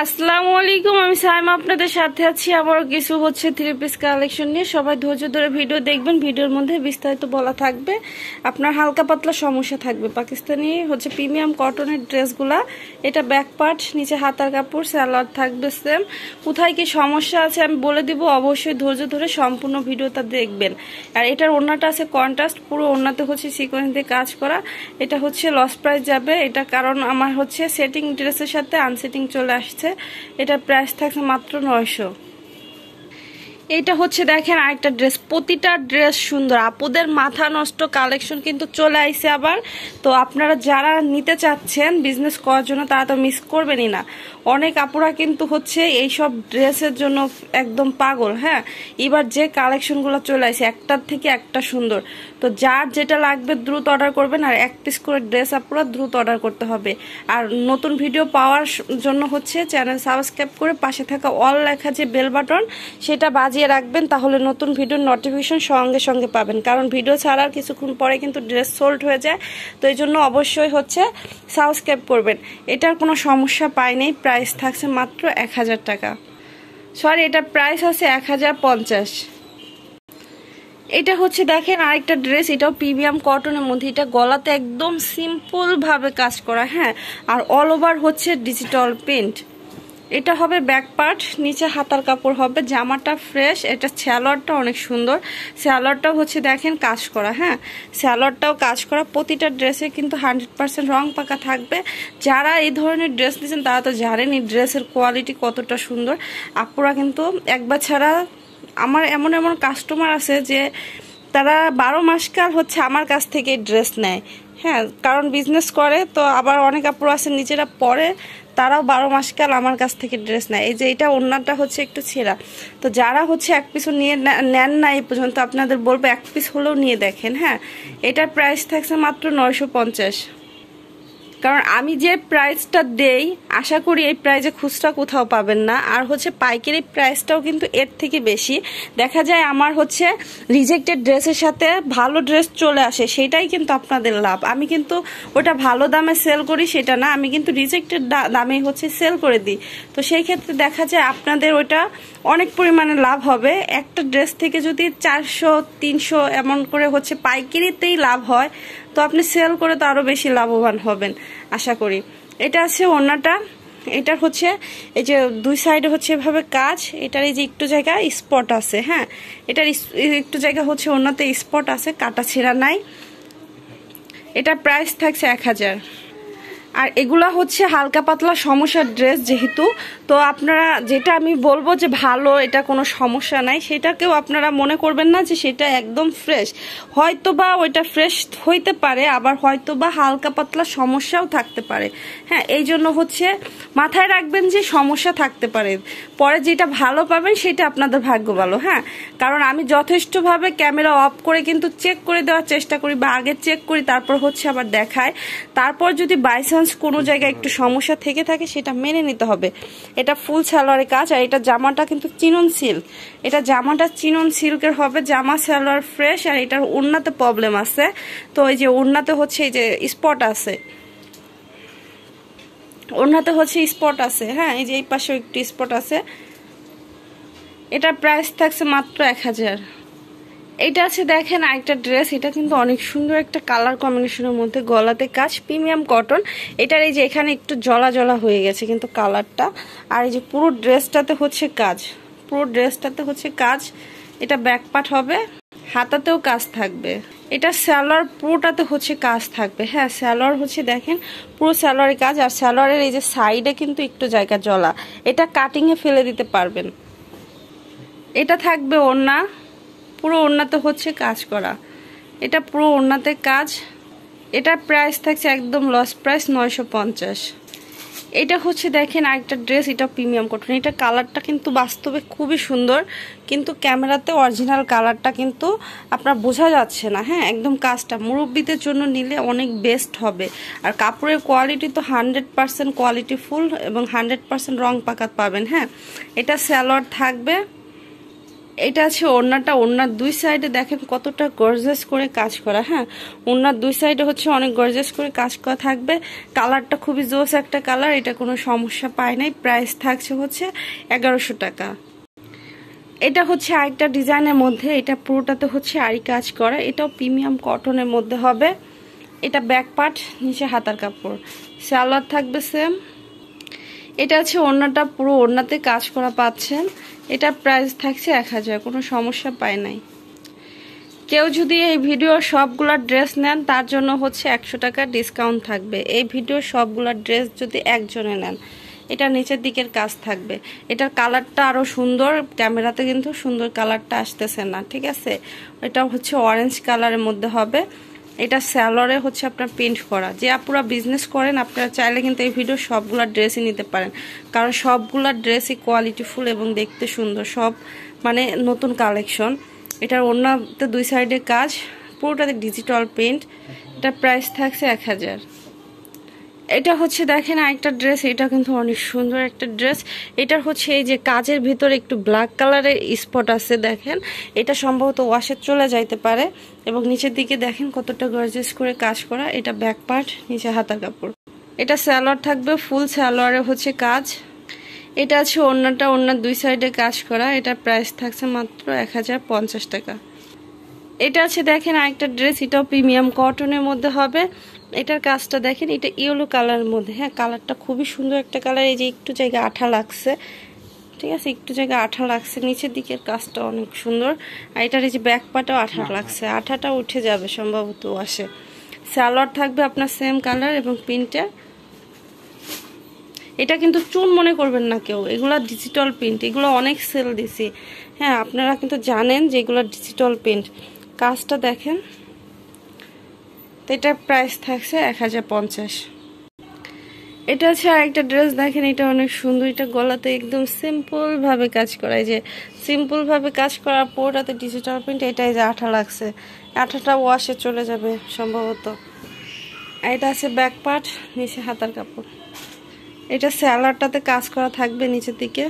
আসসালামু আলাইকুম, আমি সাইমা আপনাদের সাথে আছি। আবার কিছু থ্রি পিস কালেকশন নিয়ে। সবাই ধৈর্য ধরে ভিডিও দেখবেন। ভিডিওর মধ্যে বিস্তারিত বলা থাকবে, আপনার হালকা পাতলা সমস্যা থাকবে। পাকিস্তানি প্রিমিয়াম কটনের ড্রেসগুলা। এটা ব্যাক পার্ট, নিচে হাতার কাপড়, সালোয়ার থাকবে সেম। কোথায় কি সমস্যা আছে আমি বলে দিব, অবশ্যই ধৈর্য ধরে সম্পূর্ণ ভিডিওটা দেখবেন। আর এটার ওড়নাটা আছে কন্ট্রাস্ট, পুরো ওড়নাতে সিকোয়েন্স দিয়ে কাজ করা। এটা লস প্রাইস যাবে, এটা কারণ আমার সেটিং ড্রেসের সাথে আনসেটিং চলে আসছে। এটা প্রাইস থাকছে মাত্র 900। এইটা দেখেন আরেকটা ড্রেস, প্রতিটা ড্রেস সুন্দর। আপুদের মাথা নষ্ট কালেকশন কিন্তু চলে আইছে আবার। তো আপনারা যারা নিতে চাচ্ছেন বিজনেস করার জন্য তারা তো মিস করবেনই না। অনেক আপুরা কিন্তু এইসব ড্রেসের জন্য একদম পাগল। হ্যাঁ, এবার যে কালেকশনগুলো চলে আসছে একটার থেকে একটা সুন্দর। তো যার যেটা লাগবে দ্রুত অর্ডার করবেন। আর এক পিস করে ড্রেস আপুরা দ্রুত অর্ডার করতে হবে। আর নতুন ভিডিও পাওয়ার জন্য চ্যানেল সাবস্ক্রাইব করে পাশে থাকা অল লেখা যে বেল বাটন সেটা বাজিয়ে রাখবেন, তাহলে নতুন ভিডিওর নোটিফিকেশন সঙ্গে সঙ্গে পাবেন। কারণ ভিডিও ছাড়ার কিছুক্ষণ পরে কিন্তু ড্রেস সোল্ড হয়ে যায়। তো এই জন্য অবশ্যই সাবস্ক্রাইব করবেন। এটার কোনো সমস্যা পাই নেই। প্রাইস থাকছে মাত্র 1000 টাকা। সরি, এটার প্রাইস আছে 1050। এটা দেখেন আরেকটা ড্রেস, এটাও প্রিমিয়াম কটনের মধ্যে। এটা গলাতে একদম সিম্পল ভাবে কাজ করা। হ্যাঁ, আর অল ওভার ডিজিটাল প্রিন্ট। এটা হবে ব্যাক পার্ট, নিচে হাতার কাপড় হবে। জামাটা ফ্রেশ। এটা সালোয়ারটা অনেক সুন্দর। সালোয়ারটাও দেখেন কাজ করা। হ্যাঁ, সালোয়ারটাও কাজ করা। প্রতিটা ড্রেসে কিন্তু 100% রং পাকা থাকবে। যারা এই ধরনের ড্রেস নিয়েছেন তারা তো জানেন এই ড্রেসের কোয়ালিটি কতটা সুন্দর। আপুরা কিন্তু একবার ছাড়া, আমার এমন এমন কাস্টমার আছে যে তারা 12 মাস কাল আমার কাছ থেকে ড্রেস নেয়। হ্যাঁ, কারণ বিজনেস করে। তো আবার অনেক আপুরা আছে নিজেরা পরে, তারাও 12 মাস কাল আমার কাছ থেকে ড্রেস নেয়। এই যে এটা ওড়নাটা একটু ছেঁড়া। তো যারা এক পিসও নিয়ে নেন না এই পর্যন্ত, আপনাদের বলবো এক পিস হলেও নিয়ে দেখেন। হ্যাঁ, এটার প্রাইস থাকছে মাত্র 950। কারণ আমি যে প্রাইসটা দেই আশা করি এই প্রাইসে খুচরা কোথাও পাবেন না। আর পাইকারি প্রাইসটাও কিন্তু এর থেকে বেশি। দেখা যায় আমার রিজেক্টেড ড্রেসের সাথে ভালো ড্রেস চলে আসে, সেটাই কিন্তু আপনাদের লাভ। আমি কিন্তু ওটা ভালো দামে সেল করি সেটা না, আমি কিন্তু রিজেক্টেড দামে সেল করে দিই। তো সেই ক্ষেত্রে দেখা যায় আপনাদের ওটা অনেক পরিমাণে লাভ হবে। একটা ড্রেস থেকে যদি 400-300 এমন করে পাইকারিতেই লাভ হয়, তো আপনি সেল করে তো আরো বেশি লাভবান হবেন আশা করি। এটা আছে ওড়নাটা। এটার এই যে দুই সাইডে এভাবে কাজ। এটার এই যে একটু জায়গা স্পট আছে। হ্যাঁ, এটার একটু জায়গা ওড়নাতে স্পট আছে, কাটা ছেঁড়া নাই। এটার প্রাইস থাকছে 1000। আর এগুলা হালকা পাতলা সমস্যার ড্রেস যেহেতু, তো আপনারা যেটা আমি বলবো যে ভালো, এটা কোনো সমস্যা নাই, সেটাকেও আপনারা মনে করবেন না যে সেটা একদম ফ্রেশ। হয়তোবা ওইটা ফ্রেশ হইতে পারে, আবার হয়তোবা হালকা পাতলা সমস্যাও থাকতে পারে। হ্যাঁ, এই জন্য মাথায় রাখবেন যে সমস্যা থাকতে পারে। পরে যেটা ভালো পাবেন সেটা আপনাদের ভাগ্য ভালো। হ্যাঁ, কারণ আমি যথেষ্টভাবে ক্যামেরা অফ করে কিন্তু চেক করে দেওয়ার চেষ্টা করি, বা আগে চেক করি তারপর আবার দেখায়। তারপর যদি বাই চান্স কোনো জায়গায় একটু সমস্যা থেকে থাকে সেটা মেনে নিতে হবে। এটা ফুল সালোয়ারের কাজ। আর এটা জামাটা কিন্তু চিনন সিল্ক। এটা জামাটা চিনন সিল্কের হবে। জামা সালোয়ার ফ্রেশ। আর এটার ওড়নাতে প্রবলেম আছে। তো এই যে ওড়নাতে এই যে স্পট আছে, ওড়নাতে স্পট আছে। হ্যাঁ, এই যে এই পাশেও একটু স্পট আছে। এটার প্রাইস থাকছে মাত্র 1000। এটা আছে দেখেন আরেকটা ড্রেস। এটা কিন্তু অনেক সুন্দর একটা কালার কম্বিনেশনের মধ্যে, গলাতে কাজ, প্রিমিয়াম কটন। এটার এই যে এখানে একটু জলা জলা হয়ে গেছে কিন্তু কালারটা। আর এই যে পুরো ড্রেসটাতে কাজ, পুরো ড্রেসটাতে কাজ। এটা ব্যাক পার্ট হবে, হাতাতেও কাজ থাকবে। এটা সালোয়ার পুরোটাতে কাজ থাকবে। হ্যাঁ, সালোয়ার দেখেন পুরো সালোয়ারের কাজ। আর সালোয়ারের এই যে সাইডে কিন্তু একটু জায়গা জলা, এটা কাটিং এ ফেলে দিতে পারবেন। এটা থাকবে ওড়না, পুরো ওড়নাতে কাজ করা। এটা পুরো ওড়নাতে কাজ। এটার প্রাইস থাকছে একদম লস প্রাইস 950। এটা দেখেন আরেকটা ড্রেস, এটা প্রিমিয়াম কটন। এটা কালারটা কিন্তু বাস্তবে খুবই সুন্দর, কিন্তু ক্যামেরাতে অরিজিনাল কালারটা কিন্তু আপনার বোঝা যাচ্ছে না। হ্যাঁ, একদম কাজটা মুরব্বীদের জন্য নিলে অনেক বেস্ট হবে। আর কাপড়ের কোয়ালিটি তো 100% কোয়ালিটি ফুল এবং 100% রং পাকাত পাবেন। হ্যাঁ, এটা সালোয়ার থাকবে। এটা আছে ওড়নাটা, ওড়নার দুই সাইডে দেখেন কতটা গর্জিয়াস করে কাজ করা। হ্যাঁ, ওড়নার দুই সাইডে হচ্ছে অনেক গর্জিয়াস করে কাজ করা থাকবে। কালারটা খুবই জোস একটা কালার, এটা কোনো সমস্যা পায় নাই। প্রাইস থাকছে হচ্ছে 1100 টাকা। এটা হচ্ছে আরেকটা ডিজাইনের মধ্যে, এটা পুরোটাতে হচ্ছে আরি কাজ করা, এটাও প্রিমিয়াম কটনের মধ্যে হবে। এটা ব্যাক পার্ট, নিচে হাতার কাপড়, সালোয়ার থাকবে সেম। এটা আছে ওড়নাটা, পুরো ওড়নাতে কাজ করা পাচ্ছেন। এটার প্রাইস থাকছে 1000, কোনো সমস্যা পায় নাই। কেউ যদি এই ভিডিওর সবগুলা ড্রেস নেন তার জন্য হচ্ছে 100 টাকা ডিসকাউন্ট থাকবে। এই ভিডিওর সবগুলা ড্রেস যদি একজনে নেন, এটা নিচের দিকের কাজ থাকবে। এটার কালারটা আরো সুন্দর, ক্যামেরাতে কিন্তু সুন্দর কালারটা আসতেছে না, ঠিক আছে। এটা হচ্ছে অরেঞ্জ কালারের মধ্যে হবে। এটা স্যালোয়ারে হচ্ছে আপনার প্রিন্ট করা। যে আপুরা বিজনেস করেন আপনারা চাইলে কিন্তু এই ভিডিও সবগুলা ড্রেসই নিতে পারেন, কারণ সবগুলা ড্রেসই কোয়ালিটিফুল এবং দেখতে সুন্দর, সব মানে নতুন কালেকশন। এটার অন্যতে দুই সাইডে কাজ, পুরোটাতে ডিজিটাল প্রিন্ট। এটা প্রাইস থাকছে 1000। এটা হচ্ছে দেখেন আরেকটা ড্রেস, এটা কিন্তু অনেক সুন্দর একটা ড্রেস। এটার হচ্ছে এই যে কাজের ভিতরে একটু ব্ল্যাক কালারের স্পট আছে দেখেন, এটা সম্ভবত ওয়াশে চলে যাইতে পারে। এবং নিচের দিকে দেখেন কতটা গর্জিয়াস করে কাজ করা। এটা ব্যাক পার্ট, নিচে হাতার কাপড়। এটা সালোয়ার থাকবে, ফুল সালোয়ারে হচ্ছে কাজ। এটা আছে ওড়নাটা, ওড়নার দুই সাইডে কাজ করা। এটা প্রাইস থাকছে মাত্র 1050 টাকা। এটা আছে দেখেন আরেকটা ড্রেস, এটাও প্রিমিয়াম কটনের মধ্যে হবে। এটার কাজটা দেখেন, এটা ইয়েলো কালারের মধ্যে। হ্যাঁ, কালারটা খুবই সুন্দর একটা কালার। এই যে একটু জায়গা আঠা লাগছে, ঠিক আছে, একটু জায়গা আঠা লাগছে। নিচের দিকের কাজটা অনেক সুন্দর। আর এটার এই যে ব্যাক পাটাও আঠা লাগছে, আঠাটা উঠে যাবে সম্ভবত আসে। সালোয়ার থাকবে আপনার সেম কালার এবং প্রিন্টে। এটা কিন্তু চুন মনে করবেন না কেউ, এগুলা ডিজিটাল প্রিন্ট, এগুলো অনেক সেল দিছি। হ্যাঁ, আপনারা কিন্তু জানেন যে এগুলো ডিজিটাল প্রিন্ট। কাজটা দেখেন, তো এটার প্রাইস থাকছে 1050। এটা আছে আরেকটা ড্রেস দেখেন, এটা অনেক সুন্দর। এটা গলাতে একদম সিম্পল ভাবে কাজ করা, এই যে সিম্পল ভাবে কাজ করার পরটাতে ডিজিটাল প্রিন্ট। এটাই যে আঠা লাগছে, আঠাটা ওয়াশে চলে যাবে সম্ভবত। এটা আছে ব্যাক পার্ট, নিচে হাতার কাপড়। এটা স্যালাডটাতে কাজ করা থাকবে নিচের দিকে।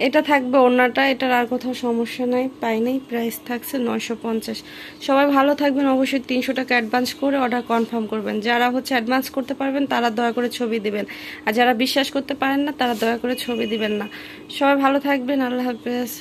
এটা থাকবে ওড়নাটা, এটার আর কোথাও সমস্যা নাই, পাই নাই। প্রাইস থাকছে 950। সবাই ভালো থাকবেন। অবশ্যই 300 টাকা অ্যাডভান্স করে অর্ডার কনফার্ম করবেন। যারা হচ্ছে অ্যাডভান্স করতে পারবেন তারা দয়া করে ছবি দিবেন, আর যারা বিশ্বাস করতে পারেন না তারা দয়া করে ছবি দিবেন না। সবাই ভালো থাকবেন, আল্লাহ হাফেজ।